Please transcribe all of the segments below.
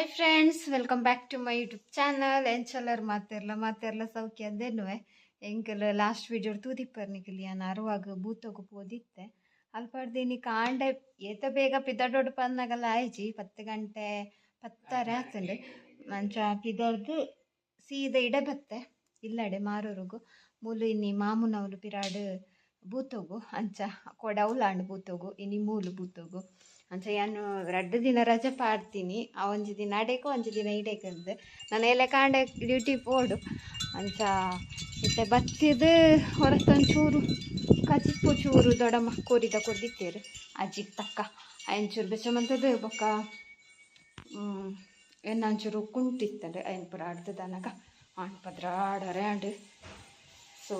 Hi friends, welcome back to my YouTube channel. ಎಂಚಲ್ಲರು ಮಾತೆರ್ಲ ಸೌಖ್ಯ ಅದೇನು ಎಂಕಲ್ ಲಾಸ್ಟ್ ವಿಡಿಯೋ ತೂದಿಪ್ಪರ್ನಿಕಲಿ ನಾನು ಅರುವಾಗ ಬೂತೋಗು ಪೋದಿತ್ತೆ ಅಲ್ಪಡ್ದೀನಿ ಕಾಂಡೆ ಏತ ಬೇಗ ಪಿದಡೋಡು ಪನ್ನಾಗಲ್ಲ ಆಯ್ಜಿ 10 ಗಂಟೆ 10 ಆಗ್ತಂಡು ಮಂಚ ಪಿದರ್ದು ಸೀದಾ ಇಡೆ ಬತ್ತೆ ಇಲ್ಲಡೆ ಮಾರೋರುಗು ಮೂಲು ಇನ್ನಿ ಮಾಮೂನವಲು ಪಿರಾಡು ಬೂತೋಗು ಅಂಚ ಕೊಡವುಲಾಂಡು ಬೂತೋಗು ಇನಿ ಮೂಲು ಬೂತೋಗು ಅಂಚ ನಾನು 2 ದಿನ ರಜೆ ಪಾಡ್ತೀನಿ. ಆ ಒಂಜಿ ದಿನ ಅಡೆಕು ಒಂಜಿ ದಿನ ಇಡೇಕಂದು ನಾನು ಎಲ್ಲ ಕಾಂಡೆ ಡ್ಯೂಟಿ ಪೋಡು ಅಂಚ ಇತ್ತೆ ಬತ್ತಿದು ಹೊರತೊಂಚೂರು ಕಜಿಪ್ಪು ಚೂರು ದೊಡಮ್ಮ ಕೋರಿದ ಕೊದ್ದಿತ್ತೇರು ಅಜ್ಜಿಗೆ ತಕ್ಕ ಐಂಚೂರು ಬೆಚ್ಚಮಂತದ್ದು ಬೊಕ್ಕ ಎನ್ನಂಚೂರು ಕುಂಟಿತ್ತಂಡು ಐನ್ ಪುರ ಆಡ್ದು ದನಗ ಆಣ್ ಪದ್ರಾಡರೆ ಆಂಡು ಸೊ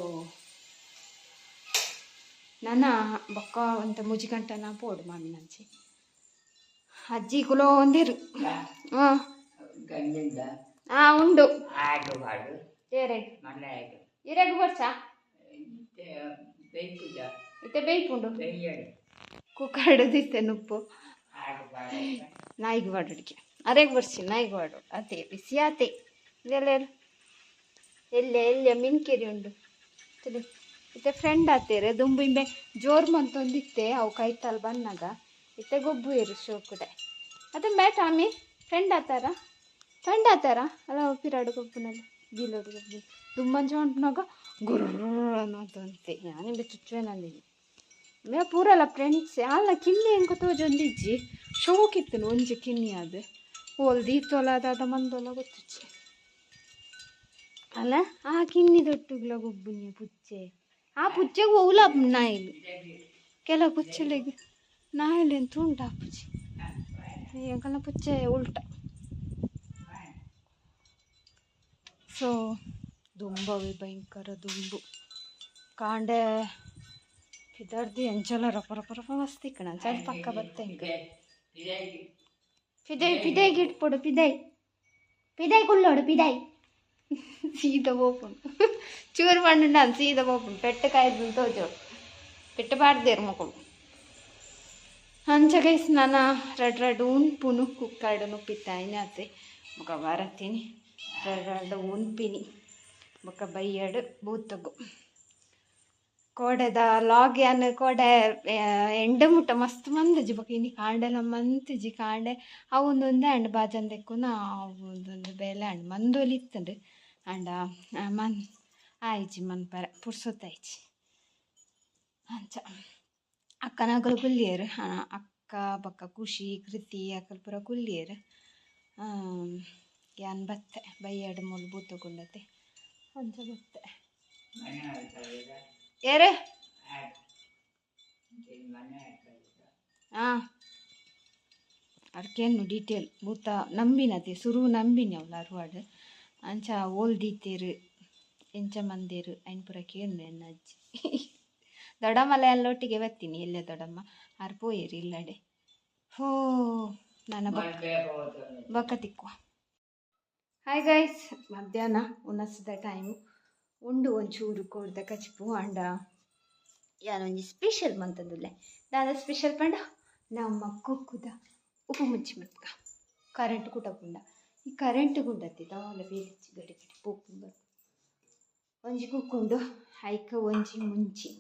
ನನ್ನ ಬೊಕ್ಕ ಒಂತ ಮುಜಿಗಂಟನ ಪೋಡು ಮಾಮಿನಂಚಿ ಅಜ್ಜಿ ಕುಲೋ ಒಂದಿರು ಉಂಡು ಇರೆಗು ಬರ್ಚ ಇತ್ತೆ ಬೇಯ್ಪುಂಡು ಕುಕ್ಕರ್ದಿತ್ತೆ ನುಪ್ಪು ನಾಯಿಗೆ ಬಾಡುಡಿಕೆ ಅರೆಗೆ ಬರ್ಸಿ ನಾಯಿಗೆ ಬಾಡು ಅತೆ ಬಿಸಿ ಆತೆ ಇದೆಲ್ಲ ಎಲ್ಲೆ ಮಿನ್ಕೆರಿ ಉಂಡು ಇತ್ತೆ ಫ್ರೆಂಡ್ ಆತೇರೆ ದುಂಬಿಂಬೆ ಜೋರು ಮಂತೊಂದಿತ್ತೆ ಅವು ಕೈತಲ್ ಬನ್ನಾಗ ಇತ್ತೆ ಗೊಬ್ಬು ಏರು ಶೋಕುಡೆ ಅದನ್ನ ಬೇಟ ಆಮಿ ಫ್ರೆಂಡ್ ಆತಾರ ಅಲ್ಲ ಪಿರಾಡು ಗೊಬ್ಬನಲ್ಲಿ ಬೀಲೋಡು ಗೊಬ್ಬು ದುಂಬಂಚ ಹೊಂಟ್ನಾಗ ಗುರ್ರ ಅನ್ನೋದಂತೆ ನಾನಿಂಬೆ ಚುಚ್ಚುವೆನಂದಿನಿ ಮೇ ಪೂರಲ್ಲ ಫ್ರೆಂಡ್ಸ್ ಅಲ್ಲ ಕಿನ್ನಿ ಹೆಂಗೆ ತೋಜೊಂದಿಜ್ಜಿ ಶೋಕಿತ್ತನು ಒಂಜಿ ಕಿನ್ನಿ ಅದು ಹೋಲ್ದು ಇತ್ತೊಲಾದ ಮಂದೊಲ ಗೊತ್ತುಚ್ಚಿ ಅಲ್ಲ ಆ ಕಿನ್ನಿ ದೊಟ್ಟುಗ್ಲ ಗೊಬ್ಬುನಿ ಪುಚ್ಚೆ ಆ ಪುಚ್ಚೆಗೆ ಹೋಗ್ಲ ನಾಯಿಲು ಕೆಲವು ಪುಚ್ಚೆಲೆಗೆ ನಾಯಿಲು ಎಂತ ಉಂಟು ಆ ಪುಚ್ಚೆ ಎಂಕಲ್ನ ಪುಚ್ಚೆ ಉಲ್ಟ ಸೊ ದುಂಬವಿ ಭಯಂಕರ ದುಂಬು ಕಾಂಡೆ ಪಿದರ್ದು ಎಂಚಲ ರಪ ಮಸ್ತಿಕ್ಕಣ ಅಂಚ ಪಕ್ಕ ಬತ್ತೆ ಇಂಕ ಪಿದೈಗೆ ಇಟ್ಪೊಡು ಪಿದೈ ಕುಳ್ಳೋಡು ಪಿದೈ ಸೀದಾ ಹೋಗ್ಪುಂಡು ಚೂರು ಪಂಡು ನಾನು ಸೀದಾ ಹೋಗ್ಪುಂಡು ಪೆಟ್ಟು ಕಾಯ್ದು ತೋಜೋಡು ಪೆಟ್ಟು ಬಾರ್ದೇರು ಮಕ್ಕಳು ಅಂಚ ಗೈಸ್ ನಾನು ರಡ್ಡು ಉಣ್ಪುನು ಕುಕ್ಕರ್ಡು ನುಪ್ಪಿತ್ತಾಯಿನಿ ಅತ್ತೆ ಬೊಕ ಬರತ್ತೀನಿ ರಡ್ಡು ಉಣ್ಪಿನಿ ಬೊಕ ಬೈಯಡು ಬೂತಗು ಕೋಡೆದ ಲಾಗ್ ಯಾನು ಕೋಡೆ ಎಂಡು ಮುಟ್ಟ ಮಸ್ತ್ ಮಂದಜಿ ಬೊಕ ಇನಿ ಕಾಂಡೆಲ ಮಂತುಜಿ ಕಾಂಡೆ ಅವೊಂದೊಂದೇ ಅಂಡ್ ಬಾಜಂದೆಕ್ಕುನ ಅವೊಂದೊಂದು ಬೇಲೆ ಅಂಡ್ ಮಂದೊಲಿತ್ತಂಡು ಅಂಡ ಆಯ್ಜಿ ಮನ್ಪರ ಪುರ್ಸೊತ್ತಾಯ್ಜಿ ಅಂಚ ಅಕ್ಕನಗಲು ಕುಲ್ಲಿಯರು ಅಕ್ಕ ಬಕ್ಕ ಖುಷಿ ಕೃತಿ ಅಕ್ಕಲ್ ಪುರ ಕುಲ್ಲಿಯರು ಯಾನ್ ಬತ್ತೆ ಬೈಯಡು ಮೂಲು ಬೂತಗೊಂಡತೆ ಅಂಚ ಬತ್ತೆ ಯಾರು ಅದಕ್ಕೇನು ಡೀಟೇಲ್ ಬೂತ ನಂಬಿನತೆ ಸುರು ನಂಬಿನಿ ಅವಳು ಅರುವಾಡು ಅಂಚ ಓಲ್ದೀತೇರು ಎಂಚ ಮಂದೇರು ಐನ್ ಪುರ ಕೇಂದ್ರ ಎನ್ನ ಅಜ್ಜಿ ದೊಡ್ಡಮ್ಮಲೆ ಅಲ್ಲೊಟ್ಟಿಗೆ ಬತ್ತೀನಿ ಎಲ್ಲೇ ದೊಡ್ಡಮ್ಮ ಆರು ಪೋಯೇರಿ ಇಲ್ಲಡೆ ಹೋ ನನ್ನ ಬಕ್ಕ ತಿಕ್ಕುವ. ಹಾಯ್ ಗೈಸ್, ಮಧ್ಯಾಹ್ನ ಉಣಸಿದ ಟೈಮು ಉಂಡು ಒಂಚೂರು ಕೋಡ್ದ ಕಚಿಪು ಅಂಡ ಯಾನೊಂಜಿ ಸ್ಪೆಷಲ್ ಮಂತಂದುಲ್ಲೆ ದಾದ ಸ್ಪೆಷಲ್ ಪಂಡ ನಮ್ಮ ಕುಕ್ಕುದ ಉಪ್ಪು ಮುಂಚಿ ಮತ್ಕ ಕರೆಂಟ್ ಕುಟಪುಂಡ ಈ ಕರೆಂಟ್ ಗುಂಡತ್ತಿ ತವಲ ಬೇಲಿಚ್ಚಿ ಗಡಿ ಪೋಪುಂಡ ಒಂಜಿ ಕುಕ್ಕುಂಡು ಐಕ ಒಂಜಿ ಮುಂಚಿ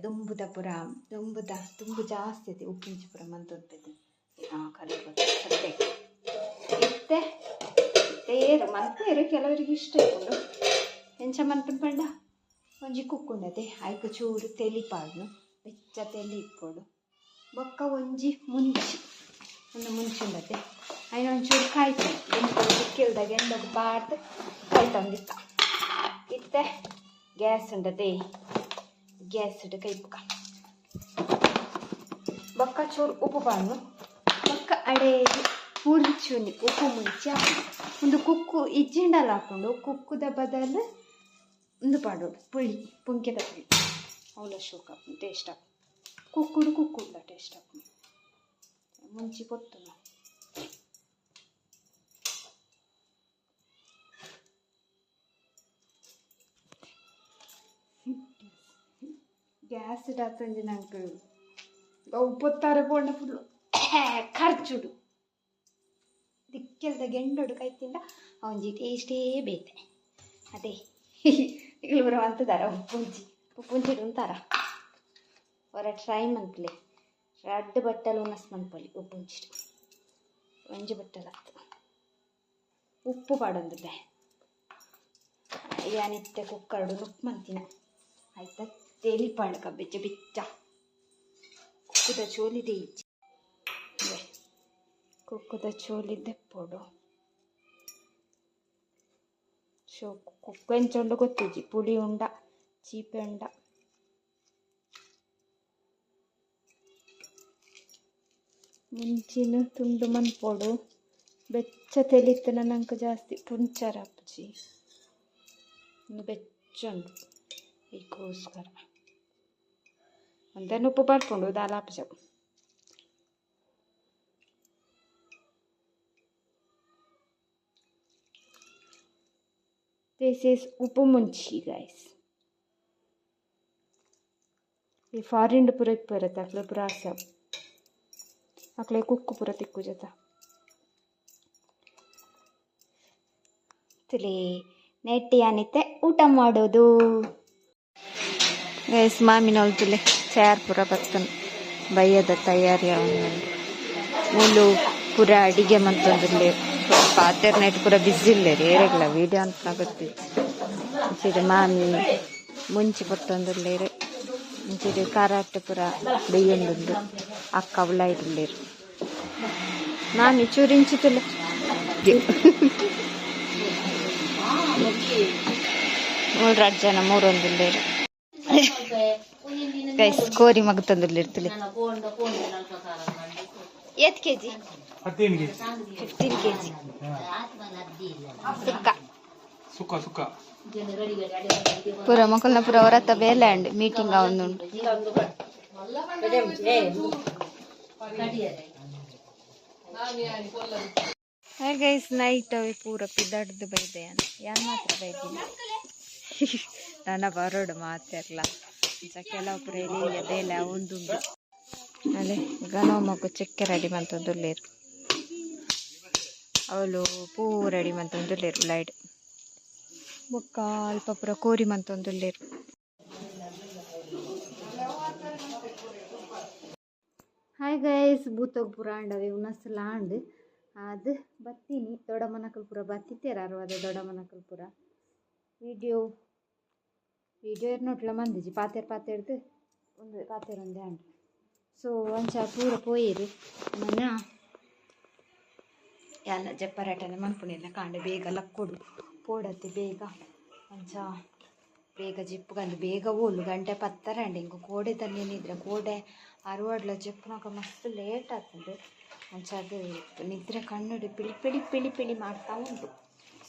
ದುಂಬುದ ಪುರ ದುಂಬು ಜಾಸ್ತಿ ಐತಿ ಉಪ್ಪಿಂಚಿ ಪುರ ಮಂತೊಂದು ಕರೆ ಸದ್ಯ ಇತ್ತೆ ತೇರು ಮನ್ಪೇರು ಕೆಲವರಿಗೆ ಇಷ್ಟ ಇಟ್ಕೊಂಡು ಎಂಚ ಮನ್ಪನ್ ಪಂಡ ಒಂಜಿ ಕುಕ್ಕುಂಡತೆ ಐಕ ಚೂರು ತೆಲಿಪಾಡ್ನು ಬೆಚ್ಚ ತೆಲಿ ಇಟ್ಕೊಡು ಬೊಕ್ಕ ಒಂಜಿ ಮುಂಚಿ ಒಂದು ಮುಂಚುಂಡತೆ ಐನ ಒಂಚೂರು ಕಾಯ್ತು ಸಿಕ್ಕಿಲ್ದಾಗ ಎಂಡದು ಪಾಡ್ದು ಕಾಯ್ತಂದಿತ್ತ ಇತ್ತೆ ಗ್ಯಾಸ್ ಉಂಡತೆ ಗ್ಯಾಸ್ ಇಟ್ಟು ಕೈ ಬೊಕ್ಕ ಚೂರು ಉಪ್ಪು ಪಾಡ್ನು ಬೊಕ್ಕ ಅಡೇದು ಮುಂಚುನಿ ಉಪ್ಪು ಮುಂಚಿ ಒಂದು ಕುಕ್ಕು ಇಜ್ಜಿಂಡಲ್ಲ ಹಾಕೊಂಡು ಕುಕ್ಕುದ ಬದಲು ಒಂದು ಪಾಡೋಡು ಪುಳಿ ಪುಂಕೆದ ಪುಳಿ ಅವಳ ಶೋಕ ಟೇಸ್ಟ್ ಹಾಕು ಕುಕ್ಕುಡ್ಲ ಟೇಸ್ಟ್ ಹಾಕು ಮುಂಚಿ ಕೊತ್ತು ಗ್ಯಾಸ್ ಇಡತ್ತಂಜಿ ನಂಗೆ ಉಪ್ಪೊತ್ತಾರೆ ಬೋಂಡ ಫುಲ್ಲು ಖರ್ಚುಡು ದಿಕ್ಕ ನಿಕ್ಕೆಲ್ದ ಗೆಂಡೊಡು ಕೈತಿಂದ ಒಂಜಿ ಟೇಸ್ಟೇ ಬೇತೆ ಅದೇ ಈಗಲೂ ಬರೋ ಅಂತದಾರ ಉಪ್ಪುಂಚಿ ಉಂತಾರ ಹೊರ ಟ್ರೈ ಮನ್ಪಲೆ ರಡ್ಡು ಬಟ್ಟಲು ಉನಸ್ ಮನ್ಪೊಲಿ ಉಪ್ಪುಂಚಿಡು ಒಂಜಿ ಬಟ್ಟಲು ಹತ್ತು ಉಪ್ಪು ಪಾಡೊಂದುಲ್ಲೆ ಯಾನಿತ್ತೆ ಕುಕ್ಕರ್ಡು ನುಪ್ಪು ಮಂತಿನ ಆಯ್ತಾ ತೆಲಿಪಾಡ್ಕ ಬೆಚ್ಚ ಬೆಚ್ಚ ಕುಕ್ಕುದ ಚೋಲಿದೆ ಇಜ್ಜಿ ಕುಕ್ಕುದ ಚೋಲಿದ್ದೆ ಪೋಡು ಶೋ ಕುಕ್ಕ ಎಂಚೊಂಡು ಗೊತ್ತಿಜ್ಜಿ ಪುಳಿ ಉಂಡ ಚೀಪೆ ಉಂಡ ಮುಂಚಿನ ತುಂಡು ಮನ್ಪೋಡು ಬೆಚ್ಚ ತೆಲಿತನ ನಂಗೆ ಜಾಸ್ತಿ ಪುಂಚಾರ ಅಪ್ಪಜಿ ಬೆಚ್ಚುಂಡು ಈಗೋಸ್ಕರ ಒಂದೇ ಉಪ್ಪು ಬರ್ಕೊಂಡು ದಾಲಾಪಜ This is ಉಪ್ಪು ಮುಂಚಿ ಗೈಸ್ ಈ ಫಾರಿನ್ ಪುರ ಇಪ್ಪರತ್ತೆ ಅಕ್ಲೆ ಪುರ ಆಸೆ ಅಕ್ಲೆ ಕುಕ್ಕು ಪುರ ತಿಕ್ಕು ಜೊತೆ ತಿಳಿ ನೆಟ್ಟಿ ಅನಿತ್ತೆ ಊಟ ಮಾಡೋದು ಗೈಸ್ ಮಾಮಿನ ಹೊಲ್ತುಲೆ ಚಾರ್ ಪುರ ಬರ್ತನು ಬಯ್ಯದ ತಯಾರಿ ಮೂಲು ಪುರ ಅಡಿಗೆ ಮಂತಂದಿರ್ಲಿ ಪಾತ್ರೆ ನೈಟ್ ಪುರ ಬಿಸಿ ಇಲ್ಲೇರಿ ಏರೆಗ್ಲ ವೀಡಿಯೋ ಅಂತ ಗೊತ್ತಿತ್ತು ಮಾಮಿ ಮುಂಚಿ ಪೊತ್ತೊಂದುಲ್ಲೇರು ಮುಂಚಿದು ಕಾರಾಟ ಪುರ ಬೆಯ್ಯೊಂದುಂಡು ಅಕ್ಕ ಅವಳ ಇರ್ಲೇರು ಮಾಮಿ ಚೂರಿಂಚಿತುಲೆ ಮೂರು ಜನ ಮೂರೊಂದುಲ್ಲೇರು ಗೈಸ್ ಕೋರಿ ಮಗ ತಂದುರ್ಲಿರ್ತಲೆ ಎತ್ ಕೆಜಿ 15 kg ಸುಕ್ಕ ಪೂರ ಮಕ್ಕಳನ್ನ ಪೂರ ಹೊರತ ಬೇಲ್ಯಾಂಡ್ ಮೀಟಿಂಗ್ ಅವನುಂಡು ಗೈಸ್ ನೈಟ್ ಅವಿ ಪೂರ ಪಿದಾಡ್ದು ಬೈದೆ ಯಾನ್ ಮಾತ್ರ ಬೈದಿಲ್ಲ ನನ್ನ ಬರೋಡು ಮಾತಿರ್ಲ ಕೆಲವು ಪುರ ಎಲ್ಲಿ ಬೇಲೆ ಒಂದುಂಡು ಅಲ್ಲೇ ಗನೋ ಮಗು ಚೆಕ್ಕೆ ರೆಡಿ ಮಂತೊಂದುಲ್ಲೇರು ಅವಳು ಪೂ ರೆಡಿ ಮಂತೊಂದುಲ್ಲೇರು ಲೈಡ್ ಬೊಕ್ಕ ಅಲ್ಪ ಪುರ ಕೋರಿ ಮಂತೊಂದುಲ್ಲೇರು ಹಾಯ್ ಗೈಸ್ ಬೂತೋಗ್ ಪುರ ಅಂಡವೆ ಉನಸಲ ಅಂಡ್ ಅದು ಬತ್ತೀನಿ ದೊಡ್ಡ ಮನಕಲ್ ಪುರ ಬತ್ತಿತ್ತೇರಾರು ಅದೇ ದೊಡ್ಡ ಮನಕಲ್ ಪುರ ವಿಡಿಯೋ ನೋಟ್ಲ ಮಂದಿಜಿ ಪಾತೆರ್ದು ಒಂದು ಪಾತೆರ್ ಒಂದೇ ಅಂಡ್ ಸೊ ಒಂಚ ಪೂರ ಪೋಯಿರು ನನ್ನ ಎಲ್ಲ ಜಪ್ಪರಾಟನೆ ಮನ್ಪುಣಿಲ್ಲ ಕಾಂಡೆ ಬೇಗ ಲಕ್ಕೊಡು ಪೋಡತ್ತೆ ಬೇಗ ಒಂಚ ಬೇಗ ಜಿಪ್ಪುಗಂದು ಬೇಗ ಓಲು ಗಂಟೆ 10 ಅಂಡ್ ಹಿಂಗೆ ಕೋಡೆ ತನ್ನೇನಿದ್ರೆ ಕೋಡೆ ಅರುವಡ್ಲ ಜಪ್ಪುನಾಗ ಮಸ್ತ್ ಲೇಟ್ ಆಗ್ತದೆ ಒಂಚ ಅದು ನಿದ್ರೆ ಕಣ್ಣುಡಿ ಪಿಳಿ ಮಾಡ್ತಾ ಉಂಟು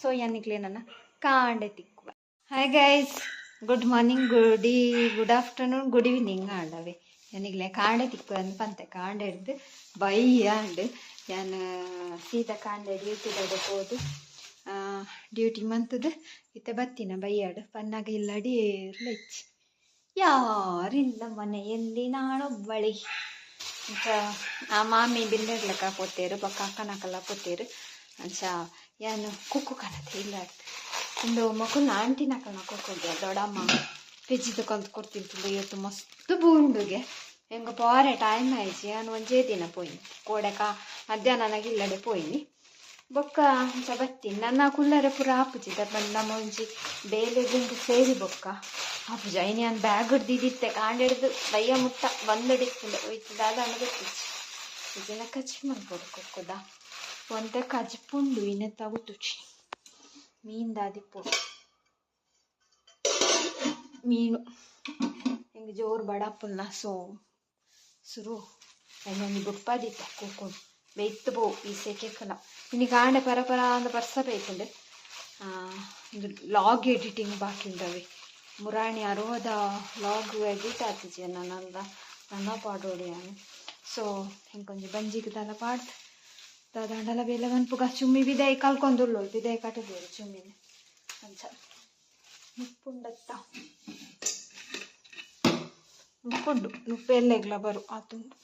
ಸೊ ಏನಿಕ್ಲೆ ನನ್ನ ಕಾಂಡೆ ತಿಕ್ಕುವ hi guys good morning good afternoon good evening ಆಂಡವೆ ಏನಿಗ್ಲೆ ಕಾಂಡೆ ತಿಕ್ಕು ಅಂದ್ ಪಂತೆ ಕಾಂಡೆ ಹಿಡ್ದು ಬೈಯ ಅಂಡ್ ನಾನು ಸೀದಾ ಕಾಂಡೆ ಡ್ಯೂಟಿಗೆ ಹೋದು ಡ್ಯೂಟಿ ಮಂತದ್ದು ಇತ್ತೆ ಬತ್ತಿನ ಬೈಯಾಡು ಪನ್ನಾಗ ಇಲ್ಲಡಿ ಇರ್ಲೆಚ್ಚಿ ಯಾರಿಲ್ಲ ಮನೆಯಲ್ಲಿ ನಾಳೊಬ್ಬಳಿ ಅಂತ ಆ ಮಾಮಿ ಬಿಲ್ಲೆಡ್ಲಕ್ಕ ಕೊತ್ತೇರು ಬೊಕ್ಕ ಅಕ್ಕನಕಲ್ಲ ಕೊತ್ತೇರು ಅಂಚ ಏನು ಕುಕ್ಕು ಕಣತೆ ಇಲ್ಲಾಡ್ದು ಇಂದು ಮಕ್ಕಳನ್ನ ಆಂಟಿನಕಲ್ನ ಕೊಕ್ಕೋಗ್ಯ ದೊಡ್ಡಮ್ಮ ಪೆಜ್ಜಿದು ಕಲ್ತು ಕೊಡ್ತಿರ್ತಿಲ್ಲ ಇವತ್ತು ಮಸ್ತ್ ಬೂಂಡುಗೆ ಹೆಂಗೆ ಪಾರೆ ಟೈಮ್ ಆಯ್ತು ನಾನು ಒಂಜೇ ದಿನ ಪೋಯಿನಿ ಕೋಡೆಕ ಮಧ್ಯಾಹ್ನನಾಗ ಇಲ್ಲಡೆ ಪೋಯಿನಿ ಬೊಕ್ಕ ಅಂಚ ಬತ್ತೀನಿ ನನ್ನ ಕುಲ್ಲರೆ ಪೂರ ಆಪುಜಿದ ಬಂದು ನಮ್ಮ ಒಂಜಿ ಬೇಲೆ ಗುಂಡು ಸೇರಿ ಬೊಕ್ಕ ಆಪುಜ ಇನ್ನು ನಾನು ಬ್ಯಾಗ್ ಹಿಡ್ದಿದ್ದಿತ್ತೆ ಕಾಂಡೆ ಹಿಡ್ದು ಬಯ್ಯ ಮುಟ್ಟ ಬಂದಡಿತ್ತಿಲ್ಲ ಹೋಯ್ತಿದ್ದ ಅದನ್ನು ಗೊತ್ತಿಚ್ಚಿ ಇದನ್ನ ಕಚ್ಚಿ ಮಾಡ್ಕೊಡು ಕೊಕ್ಕುದ ಒಂತೆ ಕಜ್ಪುಂಡು ಇನ್ನೆ ತಗುತುಚಿ ಮೀನು ದಾದಿಪ್ಪು ಮೀನು ಹಿಂಗೆ ಜೋರು ಬಡಪ್ಪಲ್ಲ ಸೊ ಸುರು ಹೆಂಗೆ ಬುಪ್ಪಾದಿತ್ತ ಕೂಕೊಂಡು ಬೇಯ್ತು ಬೋ ಈ ಸೆಕೆಕಲ್ಲ ಇನ್ನು ಕಾಂಡೆ ಪರ ಅಂದ ಬರ್ಸ ಬೇಯ್ತಂಡೆ ಇದು ಲಾಗ್ ಎಡಿಟಿಂಗ್ ಬಾಕಿ ಉಂಡವೆ ಮುರಾಣಿ 60 ಲಾಗ್ ಎಡಿಟ್ ಆಗ್ತಿಜಿ ನನ್ನ ಪಾಡೋಡಿ ನಾನು ಸೊ ಹಿಂಗೆ ಕೊಂಚ ಬಂಜಿಗೆ ದಲ ಪಾಡ್ದು ದಂಡಲ ಬೇಲೆ ಮನ್ಪುಗ ಚುಮ್ಮಿ ಬಿದಾಯಿ ಕಲ್ಕೊಂಡುಳ್ಳು ಬಿದಾಯಿ ಕಟ್ಟದೇರು ಚುಮ್ಮಿನ ಅಂಚ ಉಪ್ಪುಂಡತ್ತ ಉಪ್ಪುಂಡು ಉಪ್ಪೆಲ್ಲೆಗ್ಲ ಬರು ಆತುಂಡು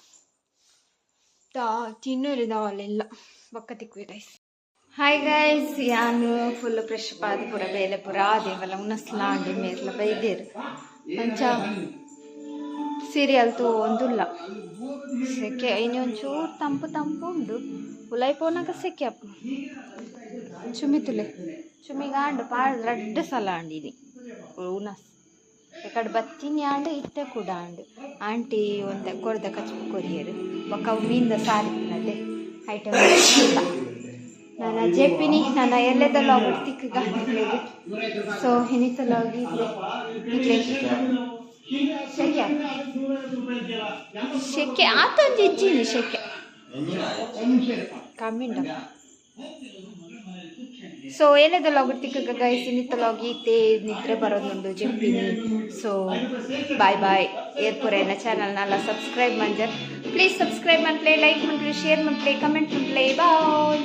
ತಿನ್ನೋರಿ ದಾವಲೆಲ್ಲ ಬೊಕ್ಕ ತಿಕ್ಕುವೆ ಗೈಸ್ ಹಾಯ್ ಗೈಸ್, ಯಾನು ಫುಲ್ ಫ್ರೆಶ್ ಪಾದ ಪೂರ ಬೇಲೆ ಪೂರ ಆದೇವಲ್ಲ ಉನಸ್ಲಾಂಡು ಮೇರ್ಲ ಬೈದೇರು ಅಂಚ ಸೀರಿಯಲ್ ತೂ ಒಂದುಲ್ಲ ಸೆಕೆ ಇನ್ನು ಒಂಚೂರು ತಂಪು ತಂಪು ಉಂಡು ಉಲೈ ಪೋನಾಗ ಸೆಕೆ ಅಪ್ಪ ಚುಮಿತುಲೆ ಚುಮಿಗಾಂಡು ಪಾಡ್ ರಡ್ಡ ಸಲ ಆಂಡಿನಿ ಉನಸ್ ಎಕಡೆ ಬತ್ತಿನಿ ಆಂಡು ಇತ್ತೆ ಕೂಡ ಆಂಡು ಆಂಟಿ ಒಂದು ಕೊರ್ದ ಕಚ್ಪು ಕೊರಿಯರು ಒಕ್ಕ ಮೀಂದ ಸಾರಿನಲ್ಲೇ ಐಟಮ್ ನಾನು ಜೆಪಿನಿ ನನ್ನ ಎಲ್ಲೆದಲ್ಲ ಹೋಗ್ಬಿಟ್ಟು ತಿಕ್ಕಗ ನಿಕ್ಲೆಗೆ ಸೊ ಹಿನಿತಲ್ಲ ಹೋಗಿ ನಿಕ್ಲೆಗೆ ಶೆಕೆ ಶೆಕೆ ಆತೊಂದು ಇಜ್ಜಿನಿ ಶೆಕೆ ಕಮ್ಮಿಂಡ ಸೊ ಎಲ್ಲೆದಲ್ಲ ಹೋಗ್ಬಿಟ್ಟು ತಿಕ್ಕಗ ಗೈಸ್ ಹಿನಿತಲ್ಲ ಹೋಗಿ ನಿದ್ರೆ ಬರೋದುಂಡು ಜೆಪಿನಿ ಸೊ ಬಾಯ್ ಬಾಯ್ ಏರ್ಪುರ ಎಲ್ಲ ಚಾನಲ್ನೆಲ್ಲ ಸಬ್ಸ್ಕ್ರೈಬ್ ಮಂಜರ್ ಪ್ಲೀಸ್ ಸಬ್ಸ್ಕ್ರೈಬ್ ಮಾಡ್ಲೇ ಲೈಕ್ ಮಾಡ್ಲಿ ಶೇರ್ ಮಾಡ್ಲೇ ಕಮೆಂಟ್ ಮಾಡ್ಲೇ ಬಾಯ್.